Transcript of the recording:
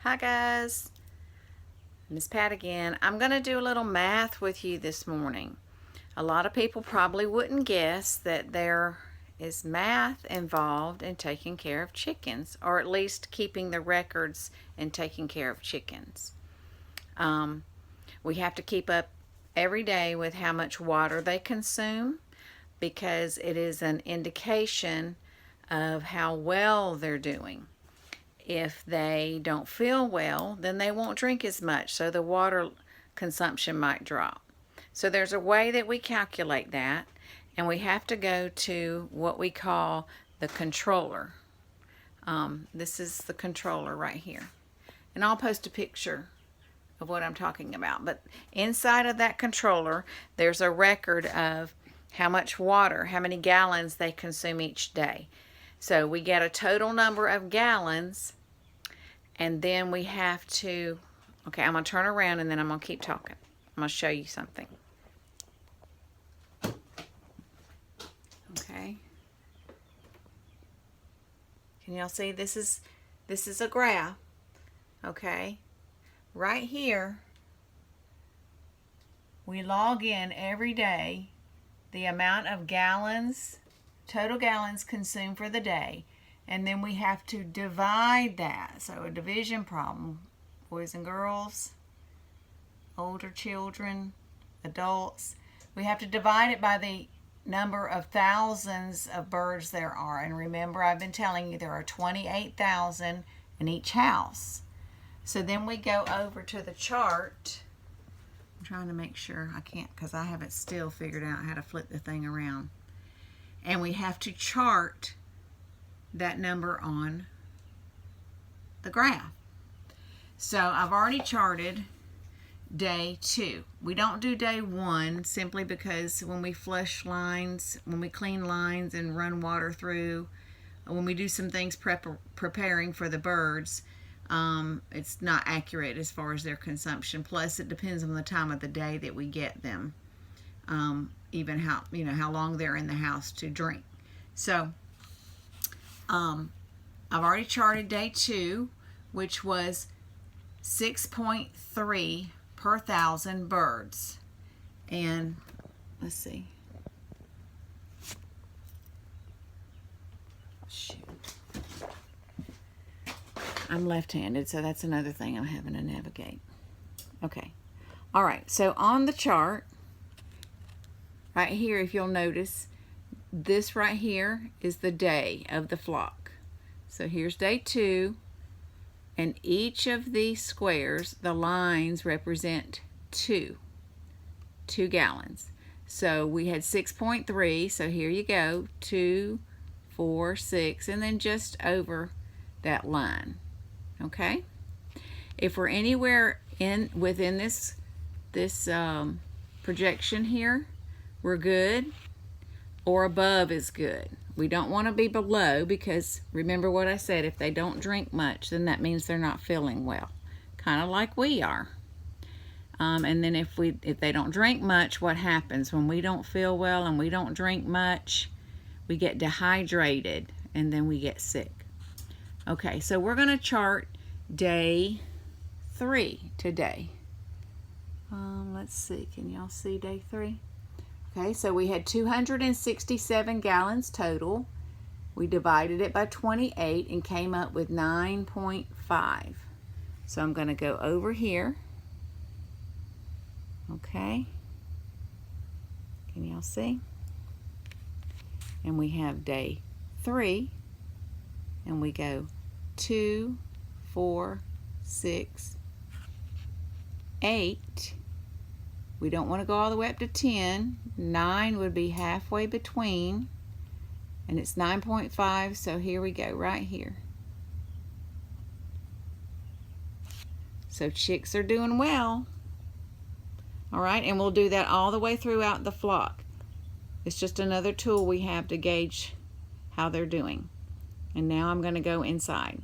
Hi guys, Miss Pat again. I'm going to do a little math with you this morning. A lot of people probably wouldn't guess that there is math involved in taking care of chickens, or at least keeping the records and taking care of chickens. We have to keep up every day with how much water they consume, because it is an indication of how well they're doing. If they don't feel well, then they won't drink as much, so the water consumption might drop. So there's a way that we calculate that, and we have to go to what we call the controller. This is the controller right here. And I'll post a picture of what I'm talking about. But inside of that controller, there's a record of how much water, how many gallons they consume each day. So we get a total number of gallons, and then we have to, okay, I'm going to turn around and then I'm going to keep talking. I'm going to show you something. Okay. Can y'all see? This is a graph. Okay. Right here, we log in every day the amount of gallons, total gallons consumed for the day, and then we have to divide that. So a division problem, boys and girls, older children, adults. We have to divide it by the number of thousands of birds there are. And remember, I've been telling you there are 28,000 in each house. So then we go over to the chart. I'm trying to make sure I can't, because I haven't still figured out how to flip the thing around. And we have to chart that number on the graph. So I've already charted day 2. We don't do day 1 simply because when we flush lines, when we clean lines and run water through, when we do some things preparing for the birds, it's not accurate as far as their consumption. Plus, it depends on the time of the day that we get them, even how long they're in the house to drink. So, I've already charted day 2, which was 6.3 per thousand birds. And let's see. Shoot. I'm left-handed, so that's another thing I'm having to navigate. Okay. All right. So on the chart, right here, if you'll notice, this right here is the day of the flock. So here's day 2, and each of these squares, the lines represent 2 gallons. So we had 6.3, so here you go, 2, 4, 6, and then just over that line. Okay? If we're anywhere within this projection here, we're good, or above is good. We don't want to be below, because remember what I said, if they don't drink much, then that means they're not feeling well, kind of like we are. And then if they don't drink much, what happens when we don't feel well and we don't drink much? We get dehydrated and then we get sick. Okay, so we're going to chart day 3 today. Let's see, can y'all see day 3? Okay, so we had 267 gallons total. We divided it by 28 and came up with 9.5. So I'm going to go over here. Okay, can y'all see? And we have day 3, and we go 2, 4, 6, 8. We don't want to go all the way up to 10. 9 would be halfway between, and it's 9.5, so here we go, right here. So chicks are doing well. All right, and we'll do that all the way throughout the flock. It's just another tool we have to gauge how they're doing. And now I'm going to go inside.